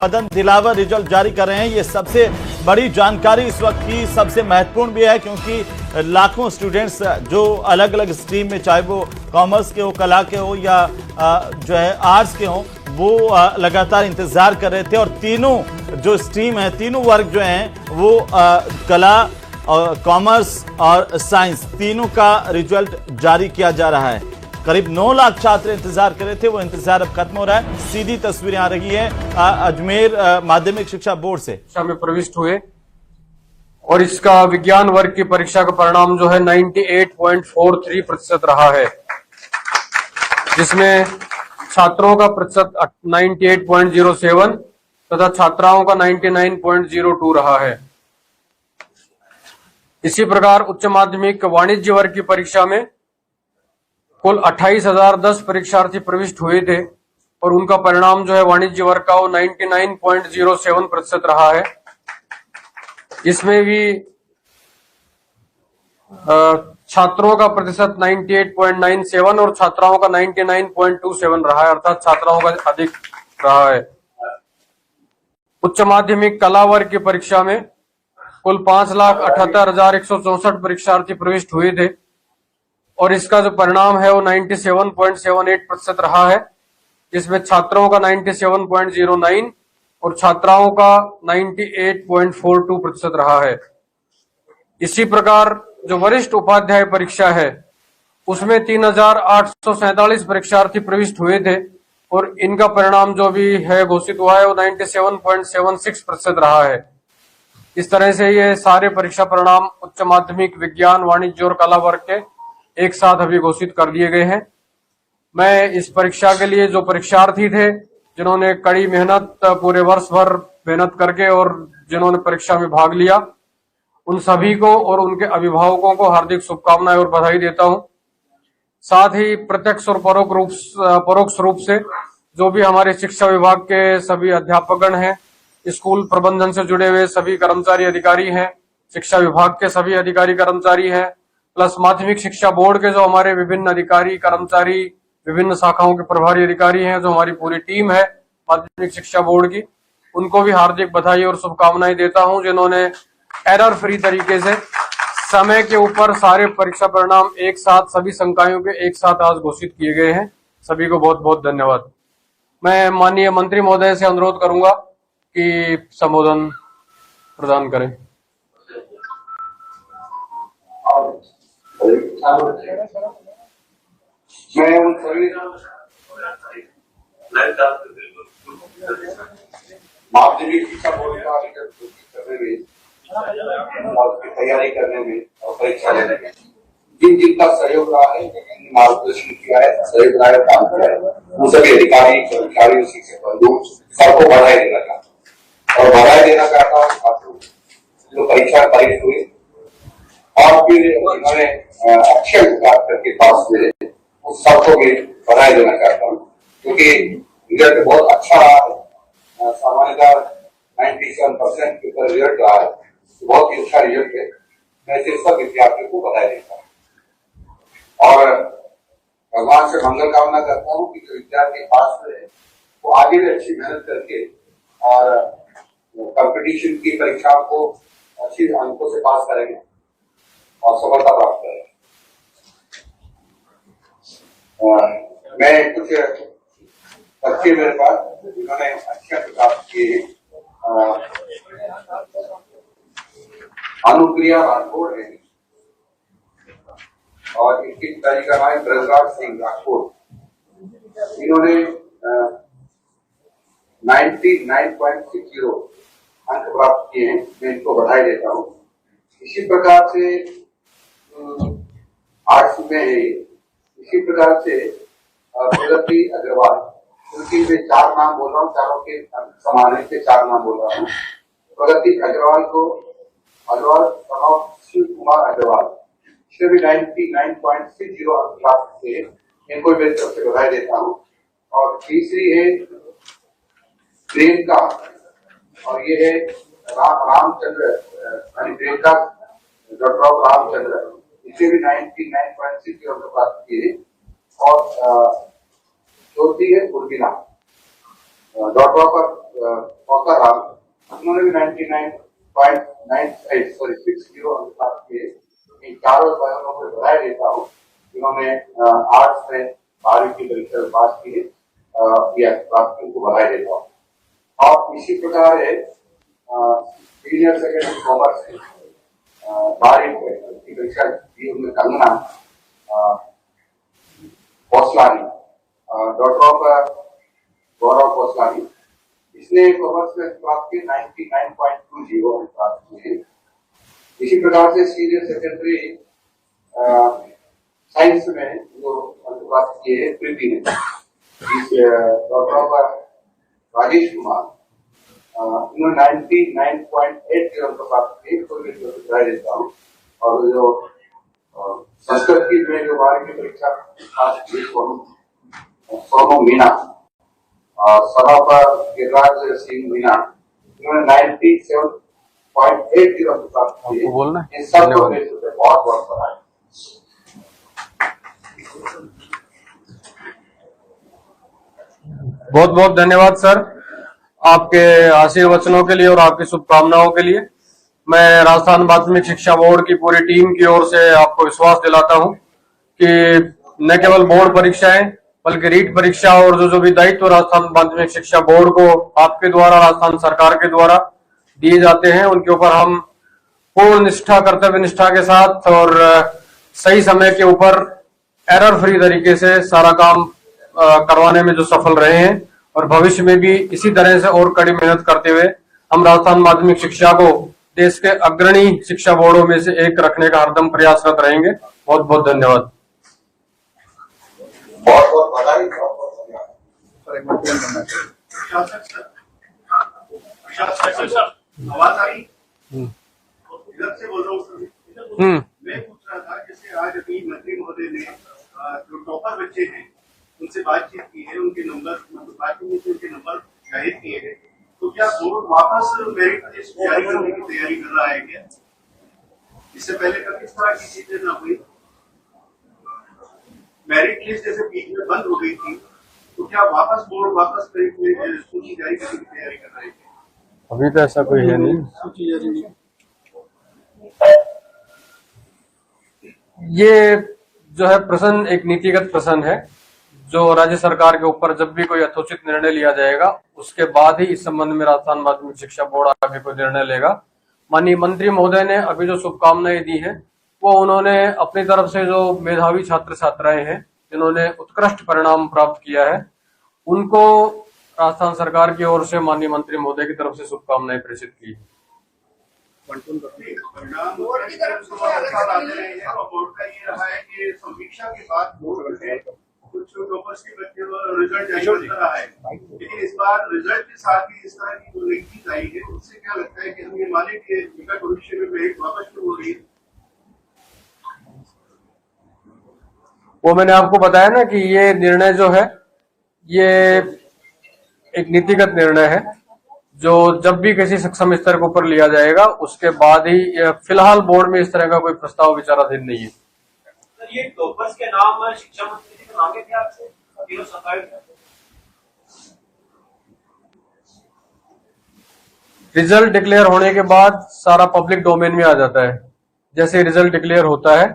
Madan Dilawar result जारी कर रहे हैं। ये सबसे बड़ी जानकारी इस वक्त की, सबसे महत्वपूर्ण भी है, क्योंकि लाखों स्टूडेंट्स जो अलग अलग स्ट्रीम में, चाहे वो कॉमर्स के हो, कला के हो या जो है आर्ट्स के हो, वो लगातार इंतजार कर रहे थे। और तीनों जो स्ट्रीम है, तीनों वर्ग जो हैं वो कला और कॉमर्स और साइंस, तीनों का रिजल्ट जारी किया जा रहा है। करीब 9 लाख छात्र इंतजार कर रहे थे, वो इंतजार अब खत्म हो रहा है। सीधी तस्वीरें आ रही है अजमेर माध्यमिक शिक्षा बोर्ड से। शिक्षा में प्रविष्ट हुए और इसका विज्ञान वर्ग की परीक्षा का परिणाम जो है 98.43% रहा है, जिसमें छात्रों का प्रतिशत 98.07 तथा छात्राओं का 99.02 रहा है। इसी प्रकार उच्च माध्यमिक वाणिज्य वर्ग की परीक्षा में कुल 28,010 परीक्षार्थी प्रविष्ट हुए थे और उनका परिणाम जो है वाणिज्य वर्ग का वो 99.07% रहा है। इसमें भी छात्रों का प्रतिशत 98.97 और छात्राओं का 99.27 रहा है, अर्थात छात्राओं का अधिक रहा है। उच्च माध्यमिक कला वर्ग की परीक्षा में कुल 5,78,164 परीक्षार्थी प्रविष्ट हुए थे और इसका जो परिणाम है वो 97.78% रहा है, जिसमें छात्रों का 97.09 और छात्राओं का 98.42% रहा है। इसी प्रकार जो वरिष्ठ उपाध्याय परीक्षा है उसमें 3,847 परीक्षार्थी प्रविष्ट हुए थे और इनका परिणाम जो भी है घोषित हुआ है वो 97.76% रहा है। इस तरह से ये सारे परीक्षा परिणाम उच्च माध्यमिक विज्ञान, वाणिज्य और कला वर्ग के एक साथ अभी घोषित कर दिए गए हैं। मैं इस परीक्षा के लिए जो परीक्षार्थी थे, जिन्होंने कड़ी मेहनत पूरे वर्ष भर मेहनत करके और जिन्होंने परीक्षा में भाग लिया, उन सभी को और उनके अभिभावकों को हार्दिक शुभकामनाएं और बधाई देता हूं। साथ ही प्रत्यक्ष और परोक्ष रूप से जो भी हमारे शिक्षा विभाग के सभी अध्यापकगण हैं, स्कूल प्रबंधन से जुड़े हुए सभी कर्मचारी अधिकारी हैं, शिक्षा विभाग के सभी अधिकारी कर्मचारी हैं, प्लस माध्यमिक शिक्षा बोर्ड के जो हमारे विभिन्न अधिकारी कर्मचारी, विभिन्न शाखाओं के प्रभारी अधिकारी हैं, जो हमारी पूरी टीम है माध्यमिक शिक्षा बोर्ड की, उनको भी हार्दिक बधाई और शुभकामनाएं देता हूं, जिन्होंने एरर फ्री तरीके से समय के ऊपर सारे परीक्षा परिणाम एक साथ, सभी संकायों के एक साथ आज घोषित किए गए हैं। सभी को बहुत बहुत धन्यवाद। मैं माननीय मंत्री महोदय से अनुरोध करूंगा कि संबोधन प्रदान करें। मैं उन सभी माध्यमिक शिक्षा बोर्ड का करने में और उसकी तैयारी करने में और परीक्षा लेने में जिनका सहयोग रहा है, मार्गदर्शन किया है, सहयोग रहा है, काम किया है, उन सभी अधिकारी, कर्मचारी, शिक्षक बंधु सबको बधाई देना चाहता हूँ और बधाई देना चाहता हूँ छात्रों जो परीक्षा पारित हुए और फिर उन्होंने अच्छे विकास करके पास मिले, उस सबको भी बधाई देना चाहता हूँ, क्योंकि रिजल्ट बहुत अच्छा रहा है। सामान्यतः 97% के ऊपर रिजल्ट रहा है, बहुत ही अच्छा रिजल्ट है। मैं सिर्फ सब विद्यार्थियों को बधाई देता हूँ और भगवान से मंगल कामना करता हूँ कि जो विद्यार्थी पास हुए वो आगे भी अच्छी मेहनत करके और कंपटीशन की परीक्षाओं को अच्छी अंकों से पास करेंगे और सफलता प्राप्त करेंगे। मैं कुछ बच्चे मेरे पास जिन्होंने अच्छा प्रकाश किए, अनुप्रिया राठौड़ है और इनकी पिताजी का नाम है ब्रजराज सिंह राठौड़। इन्होंने 99.60 अंक प्राप्त किए हैं, मैं इनको बधाई देता हूँ। इसी प्रकार से आर्ट्स में है, इसी प्रकार से प्रगति अग्रवाल, क्योंकि मैं 4 नाम बोल रहा हूँ, चारों के समान है, 4 नाम बोल रहा हूँ। प्रगति अग्रवाल को शिव कुमार अग्रवाल इससे भी 99.60 अंक प्राप्त किए, इनको मेरी तरफ से बधाई देता हूँ। और तीसरी है प्रियंका और ये है रामचंद्र, प्रियंका डॉक्टर रामचंद्र, इसे भी 99.60 अंक प्राप्त किए। और चौथी है उर्मिला, डॉट पर राम, उन्होंने भी 60 अनुपात के इन चारों बयानों को बधाई देता हूँ। इन्होंने आर्ट्स में 12वीं की परीक्षा पास की है, उनको बधाई देता हूँ। और इसी प्रकार सीनियर सेकेंडरी कॉमर्स 12वीं की परीक्षा दी उनमें कंगना कौसलानी, डॉक्टर ऑफ गौरव कौसलानी, इसने कॉमर्स में प्राप्त किए 99.20 प्राप्त किए। इसी प्रकार से सीनियर सेकेंडरी साइंस में जो प्राप्त किए प्रीति ने, डॉक्टर ऑफ राजेश कुमार, इन्होंने 99.80 प्राप्त किए। कोई भी बधाई देता हूँ। और जो संस्कृत की जो 12वीं की परीक्षा पास की सोनू मीना, सभा पर गिरिराज सिंह मीना, इन्होंने 97.80 प्राप्त किए। इन सब को बहुत बहुत बधाई। बहुत बहुत धन्यवाद सर, आपके आशीर्वचनों के लिए और आपकी शुभकामनाओं के लिए। मैं राजस्थान माध्यमिक शिक्षा बोर्ड की पूरी टीम की ओर से आपको विश्वास दिलाता हूं कि न केवल बोर्ड परीक्षाएं बल्कि रीट परीक्षा और जो भी दायित्व राजस्थान माध्यमिक शिक्षा बोर्ड को आपके द्वारा, राजस्थान सरकार के द्वारा दिए जाते हैं, उनके ऊपर हम पूर्ण निष्ठा, कर्तव्य निष्ठा के साथ और सही समय के ऊपर एरर फ्री तरीके से सारा काम करवाने में जो सफल रहे हैं, और भविष्य में भी इसी तरह से और कड़ी मेहनत करते हुए हम राजस्थान माध्यमिक शिक्षा को देश के अग्रणी शिक्षा बोर्डों में से एक रखने का हरदम प्रयासरत रहेंगे। बहुत बहुत धन्यवाद। बहुत बहुत बधाई। आवाज आ रही? इधर से बोल रहा हूँ। मैं पूछ रहा था, जैसे आज अभी मंत्री महोदय ने जो टॉपर बच्चे हैं उनसे बातचीत की है, उनके नंबर उनके नंबर जाहिर किए हैं, तो क्या बोर्ड वापस मेरिट लिस्ट जारी करने की तैयारी कर रहा है क्या? इससे पहले कभी इस तरह की चीजें ना हुई। मेरिट लिस्ट जैसे बीच में बंद हो गई थी, तो क्या बोर्ड वापस मेरिट सूची जारी करने की तैयारी कर रहे हैं? अभी तो ऐसा कोई है नहीं। सूची जारी नहीं। ये जो है प्रश्न एक नीतिगत प्रश्न है, जो राज्य सरकार के ऊपर जब भी कोई यथोचित निर्णय लिया जाएगा उसके बाद ही इस संबंध में राजस्थान माध्यमिक शिक्षा बोर्ड आगे कोई निर्णय लेगा। माननीय मंत्री महोदय ने अभी जो शुभकामनाएं दी हैं वो उन्होंने अपनी तरफ से जो मेधावी छात्र छात्राएं हैं जिन्होंने उत्कृष्ट परिणाम प्राप्त किया है, उनको राजस्थान सरकार की ओर से माननीय मंत्री महोदय की तरफ से शुभकामनाएं प्रेषित की। परिणाम बोर्ड की तरफ से बोर्ड का ये रहा है कि समीक्षा के बाद बोर्ड ने कुछ टॉपर्स के बच्चे रिजल्ट जारी कर रहा है, लेकिन इस बार रिजल्ट के साथ ही इस तरह की जो नई चीज आई है, उससे क्या लगता है कि हम ये माने कि निकट भविष्य में मेरिट वापस शुरू हो रही है? वो मैंने आपको बताया ना कि ये निर्णय जो है ये एक नीतिगत निर्णय है, जो जब भी किसी सक्षम स्तर के ऊपर लिया जाएगा उसके बाद ही, फिलहाल बोर्ड में इस तरह का कोई प्रस्ताव विचाराधीन नहीं है। ये टॉपर्स के नाम शिक्षा मंत्री जी ने मांगे थे आपसे, तीनों संकाय रिजल्ट डिक्लेयर होने के बाद सारा पब्लिक डोमेन में आ जाता है। जैसे रिजल्ट डिक्लेयर होता है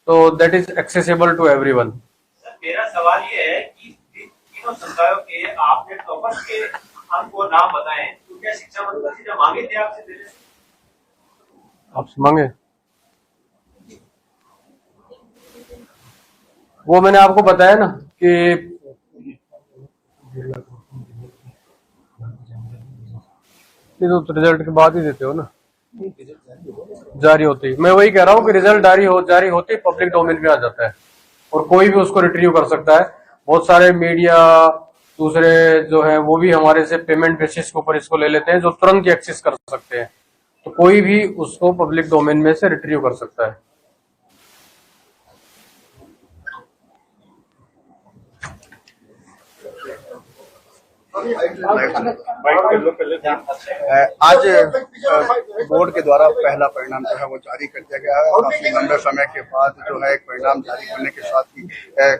तो that is accessible to everyone. मेरा सवाल ये है कि तीनों संकायों के आपने टॉपर्स के अंक और नाम बताए, तो क्या शिक्षा मंत्री जी ने मांगे थे आपसे देने? आपसे मांगे? वो मैंने आपको बताया ना कि तो रिजल्ट के बाद ही देते हो ना, जारी होती है। मैं वही कह रहा हूँ कि रिजल्ट जारी होती पब्लिक डोमेन में आ जाता है और कोई भी उसको रिट्रीव कर सकता है। बहुत सारे मीडिया दूसरे जो है वो भी हमारे से पेमेंट बेसिस के ऊपर इसको ले लेते हैं, जो तुरंत ही एक्सेस कर सकते हैं, तो कोई भी उसको पब्लिक डोमेन में से रिट्रीव कर सकता है। आज बोर्ड के द्वारा पहला परिणाम जो है वो जारी कर दिया गया है। काफी लंबे समय के बाद जो है एक परिणाम जारी करने के साथ ही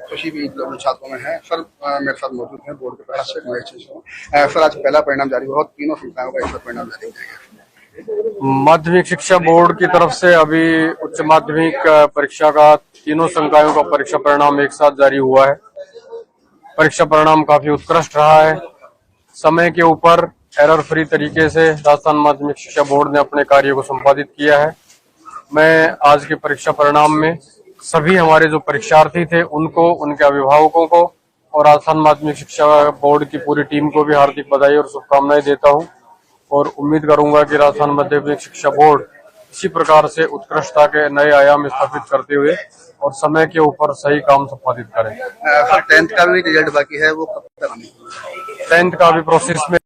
खुशी भी छात्रों में है। सर मेरे साथ मौजूद हैं बोर्ड के प्रशासक। सर आज पहला परिणाम जारी हुआ, तीनों संस्थाओं का इस परिणाम जारी किया गया। माध्यमिक शिक्षा बोर्ड की तरफ से अभी उच्च माध्यमिक परीक्षा का तीनों संकायों का परीक्षा परिणाम एक साथ जारी हुआ है। परीक्षा परिणाम काफी उत्कृष्ट रहा है। समय के ऊपर एरर फ्री तरीके से राजस्थान माध्यमिक शिक्षा बोर्ड ने अपने कार्य को संपादित किया है। मैं आज के परीक्षा परिणाम में सभी हमारे जो परीक्षार्थी थे उनको, उनके अभिभावकों को और राजस्थान माध्यमिक शिक्षा बोर्ड की पूरी टीम को भी हार्दिक बधाई और शुभकामनाएं देता हूं और उम्मीद करूंगा कि राजस्थान माध्यमिक शिक्षा बोर्ड इसी प्रकार से उत्कृष्टता के नए आयाम स्थापित करते हुए और समय के ऊपर सही काम संपादित करें। सर 10th का भी रिजल्ट बाकी है, वो कब तक आने? 10th का भी प्रोसेस में